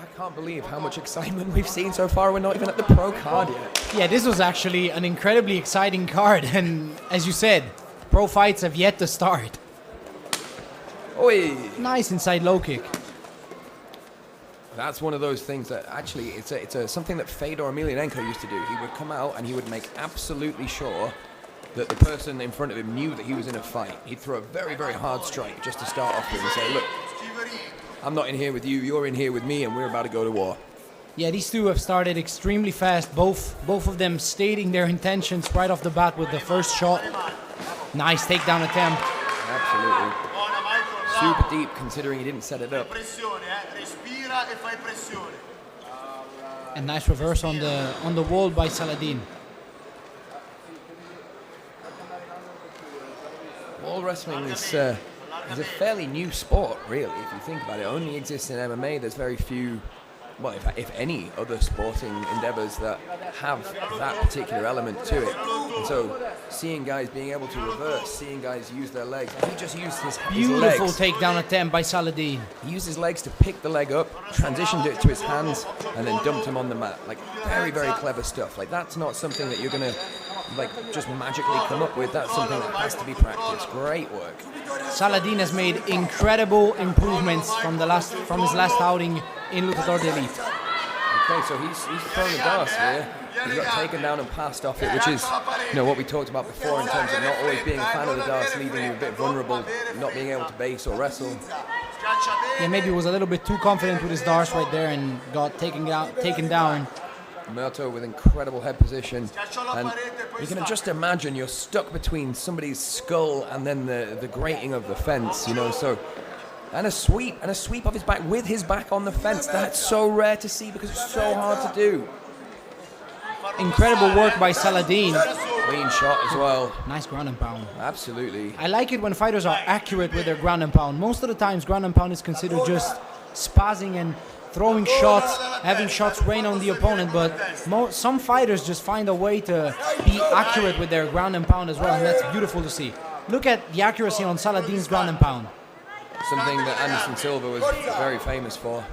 I can't believe how much excitement we've seen so far. We're not even at the pro card yet. Yeah, this was actually an incredibly exciting card, and as you said, pro fights have yet to start. Oi! Nice inside low kick. That's one of those things that actually it's something that Fedor Emelianenko used to do. He would come out and he would make absolutely sure that the person in front of him knew that he was in a fight. He'd throw a very, very hard strike just to start off with and say, look, I'm not in here with you, you're in here with me, and we're about to go to war. Yeah, these two have started extremely fast, both of them stating their intentions right off the bat with the first shot. Nice takedown attempt. Absolutely. Super deep considering he didn't set it up. And nice reverse on the wall by Salahddine. Wall wrestling is a fairly new sport, really, if you think about it. It only exists in MMA. There's very few, well, if any other sporting endeavors that have that particular element to it. And so seeing guys being able to reverse, seeing guys use their legs, he just used his Beautiful legs. takedown attempt by Salahddine. He used his legs to pick the leg up, transitioned it to his hands, and then dumped him on the mat. Like, very, very clever stuff. Like, that's not something that you're going to, like, just magically come up with. That's something that has to be practiced. Great work. Salahddine has made incredible improvements from his last outing in Lutador Elite. Okay, so he's thrown the dust here. He got taken down and passed off it, which is, what we talked about before in terms of not always being a fan of the dust, leaving you a bit vulnerable, not being able to base or wrestle. Yeah, maybe he was a little bit too confident with his darts right there and got taken down. Mirto with incredible head position, and you can just imagine you're stuck between somebody's skull and then the grating of the fence, so. And a sweep of his back with his back on the fence. That's so rare to see because it's so hard to do. Incredible work by Salahddine. Clean shot as well. Nice ground and pound. Absolutely. I like it when fighters are accurate with their ground and pound. Most of the times ground and pound is considered just spazzing and throwing shots, having shots rain on the opponent, but some fighters just find a way to be accurate with their ground and pound as well, and that's beautiful to see. Look at the accuracy on Saladdine's ground and pound. Something that Anderson Silva was very famous for.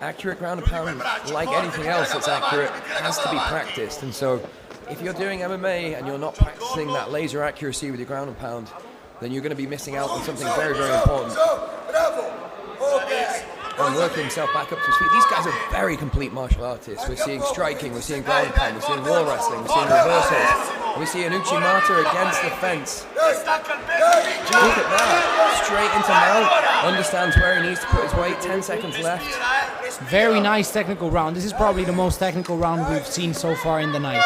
Accurate ground and pound, like anything else that's accurate, has to be practiced. And so if you're doing MMA and you're not practicing that laser accuracy with your ground and pound, then you're going to be missing out on something very, very important. And working himself back up to his feet. These guys are very complete martial artists. We're seeing striking, we're seeing ground and pound, we're seeing wall wrestling, we're seeing reversals. We see Luigi Mirto against the fence. Look at that. Straight into mount. Understands where he needs to put his weight. 10 seconds left. Very nice technical round. This is probably the most technical round we've seen so far in the night.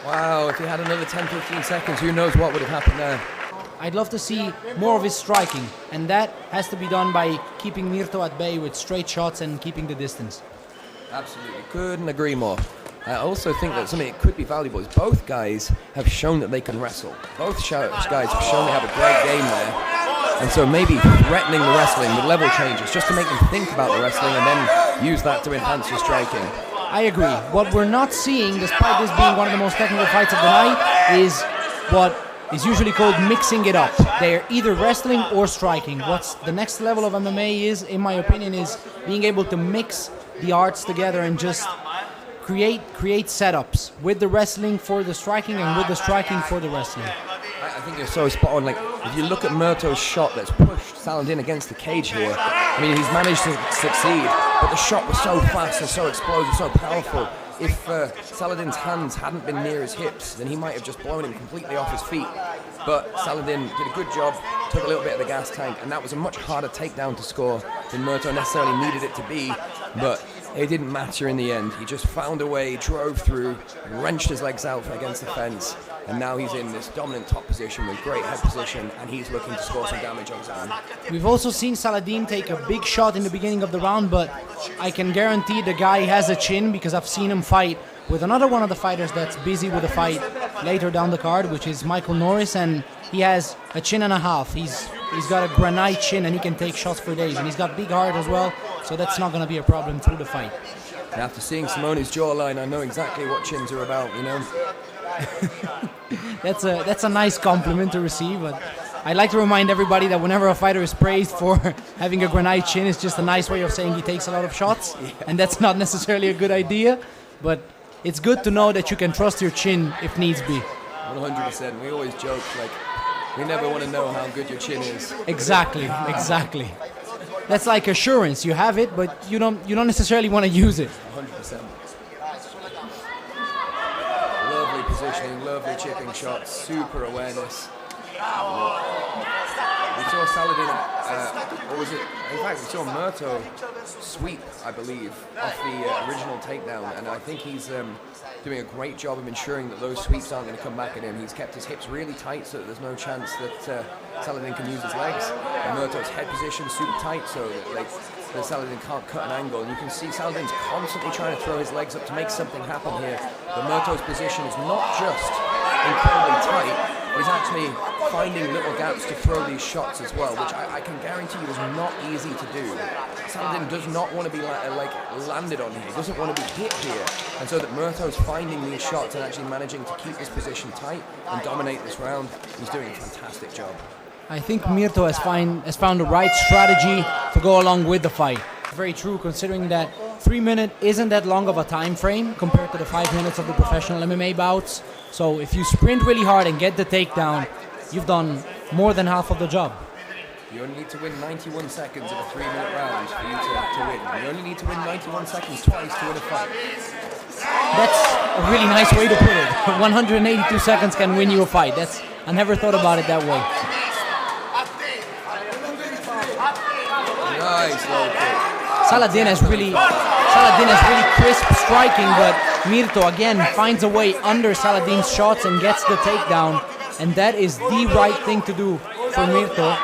Wow. If he had another 10-15 seconds, who knows what would have happened there. I'd love to see more of his striking, and that has to be done by keeping Mirto at bay with straight shots and keeping the distance. Absolutely. Couldn't agree more. I also think that something that could be valuable is both guys have shown that they can wrestle. Both guys have shown they have a great game there. And so maybe threatening the wrestling with level changes just to make them think about the wrestling and then use that to enhance your striking. I agree. What we're not seeing, despite this being one of the most technical fights of the night, is what is usually called mixing it up. They're either wrestling or striking. What's the next level of MMA is, in my opinion, is being able to mix the arts together and just create setups with the wrestling for the striking and with the striking for the wrestling. I think you're so spot on. Like, if you look at Mirto's shot that's pushed Salahddine against the cage here, I mean, he's managed to succeed, but the shot was so fast and so explosive, so powerful. If Saladdine's hands hadn't been near his hips, then he might have just blown him completely off his feet. But Salahddine did a good job, took a little bit of the gas tank, and that was a much harder takedown to score than Mirto necessarily needed it to be. But it didn't matter in the end. He just found a way, drove through, wrenched his legs out against the fence, and now he's in this dominant top position with great head position, and he's looking to score some damage on his own. We've also seen Salahddine take a big shot in the beginning of the round, but I can guarantee the guy has a chin because I've seen him fight with another one of the fighters that's busy with a fight later down the card, which is Michael Norris, and he has a chin and a half. He's got a granite chin and he can take shots for days, and he's got big heart as well, so that's not going to be a problem through the fight. And after seeing Simone's jawline, I know exactly what chins are about, That's a nice compliment to receive, but I like to remind everybody that whenever a fighter is praised for having a grenade chin, it's just a nice way of saying he takes a lot of shots, and that's not necessarily a good idea, but it's good to know that you can trust your chin if needs be. 100%. We always joke, like, we never want to know how good your chin is. Exactly. That's like assurance. You have it, but you don't necessarily want to use it. 100%. Lovely positioning, lovely chipping shots, super awareness. We saw Salahddine, or was it? In fact, we saw Mirto sweep, I believe, off the original takedown, and I think he's doing a great job of ensuring that those sweeps aren't going to come back at him. He's kept his hips really tight so that there's no chance that Salahddine can use his legs. And Mirto's head position super tight so that Salahddine can't cut an angle. And you can see Saladin's constantly trying to throw his legs up to make something happen here. But Mirto's position is not just incredibly tight, but he's actually finding little gaps to throw these shots as well, which I can guarantee you is not easy to do. Salahddine does not want to be landed on here. He doesn't want to be hit here. And so that Mirto's finding these shots and actually managing to keep his position tight and dominate this round, he's doing a fantastic job. I think Mirto has found the right strategy to go along with the fight. Very true, considering that 3 minutes isn't that long of a time frame compared to the 5 minutes of the professional MMA bouts. So if you sprint really hard and get the takedown, you've done more than half of the job. You only need to win 91 seconds of a 3-minute round for you to win. You only need to win 91 seconds twice to win a fight. That's a really nice way to put it. 182 seconds can win you a fight. I never thought about it that way. Nice low kick. Salahddine has really crisp striking, but Mirto again finds a way under Saladdine's shots and gets the takedown, and that is the right thing to do for Mirto.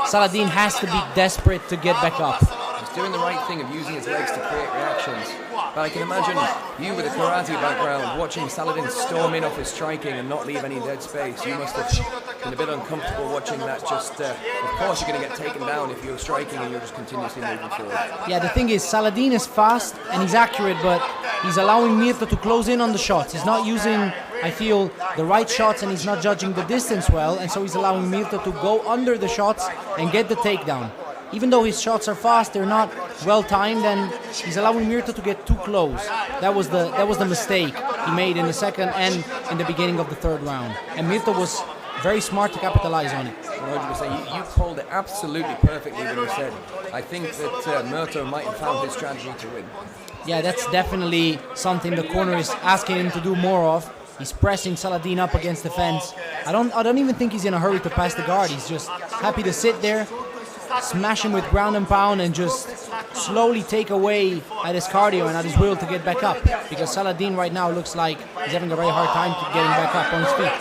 Salahddine has to be desperate to get back up. He's doing the right thing of using his legs to create reactions. But I can imagine you with a karate background watching Salahddine storm in off his striking and not leave any dead space. You must have been a bit uncomfortable watching that. Of course you're going to get taken down if you're striking and you're just continuously moving forward. Yeah, the thing is, Salahddine is fast and he's accurate, but he's allowing Mirto to close in on the shots. He's not using, I feel, the right shots, and he's not judging the distance well, and so he's allowing Mirto to go under the shots and get the takedown. Even though his shots are fast, they're not well timed, and he's allowing Mirto to get too close. That was the mistake he made in the second and in the beginning of the third round. And Mirto was very smart to capitalize on it. 100%. You called it absolutely perfectly when you said, I think that Mirto might have found his strategy to win. Yeah, that's definitely something the corner is asking him to do more of. He's pressing Salahddine up against the fence. I don't even think he's in a hurry to pass the guard. He's just happy to sit there, smash him with ground and pound, and just slowly take away at his cardio and at his will to get back up, because Salahddine right now looks like he's having a very hard time getting back up on his feet.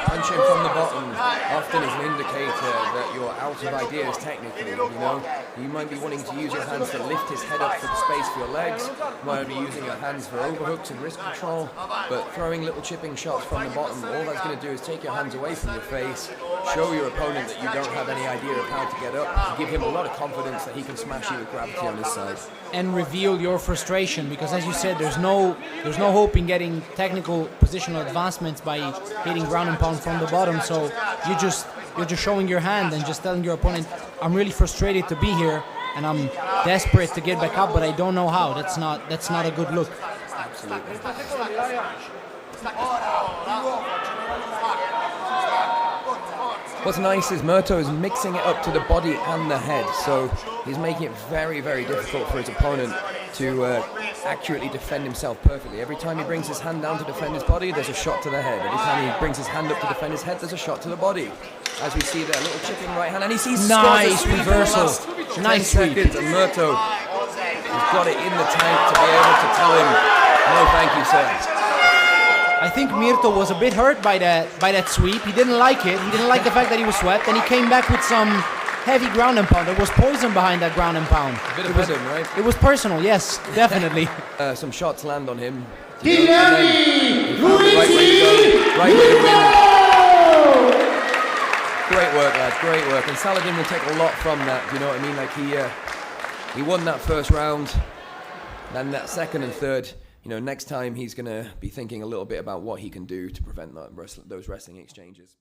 Punching from the bottom often is an indicator that you're out of ideas technically, you know. You might be wanting to use your hands to lift his head up for the space for your legs. You might be using your hands for overhooks and wrist control, but throwing little chipping shots from the bottom, all that's going to do is take your hands away from your face, show your opponent that you don't have any idea of how to get up, and give him a lot of confidence that he can smash you with gravity on his side. And reveal your frustration, because as you said, there's no hope in getting technical positional advancements by hitting ground and pound from the bottom. So you're just showing your hand and just telling your opponent, I'm really frustrated to be here and I'm desperate to get back up, but I don't know how. That's not a good look. Absolutely. What's nice is Mirto is mixing it up to the body and the head, so he's making it very, very difficult for his opponent to accurately defend himself perfectly. Every time he brings his hand down to defend his body, there's a shot to the head. Every time he brings his hand up to defend his head, there's a shot to the body. As we see there, a little chipping right hand, and he sees nice reversal. Nice seconds, and Mirto has got it in the tank to be able to tell him, no thank you, sir. I think Mirto was a bit hurt by that sweep. He didn't like it. He didn't like the fact that he was swept, and he came back with some heavy ground and pound. There was poison behind that ground and pound. A bit of venom, right? It was personal, yes, definitely. Some shots land on him. Luigi Right way to win. Great work, lads. Great work. And Salahddine will take a lot from that. You know what I mean? Like he won that first round, then that second and third. You know, next time he's going to be thinking a little bit about what he can do to prevent those wrestling exchanges.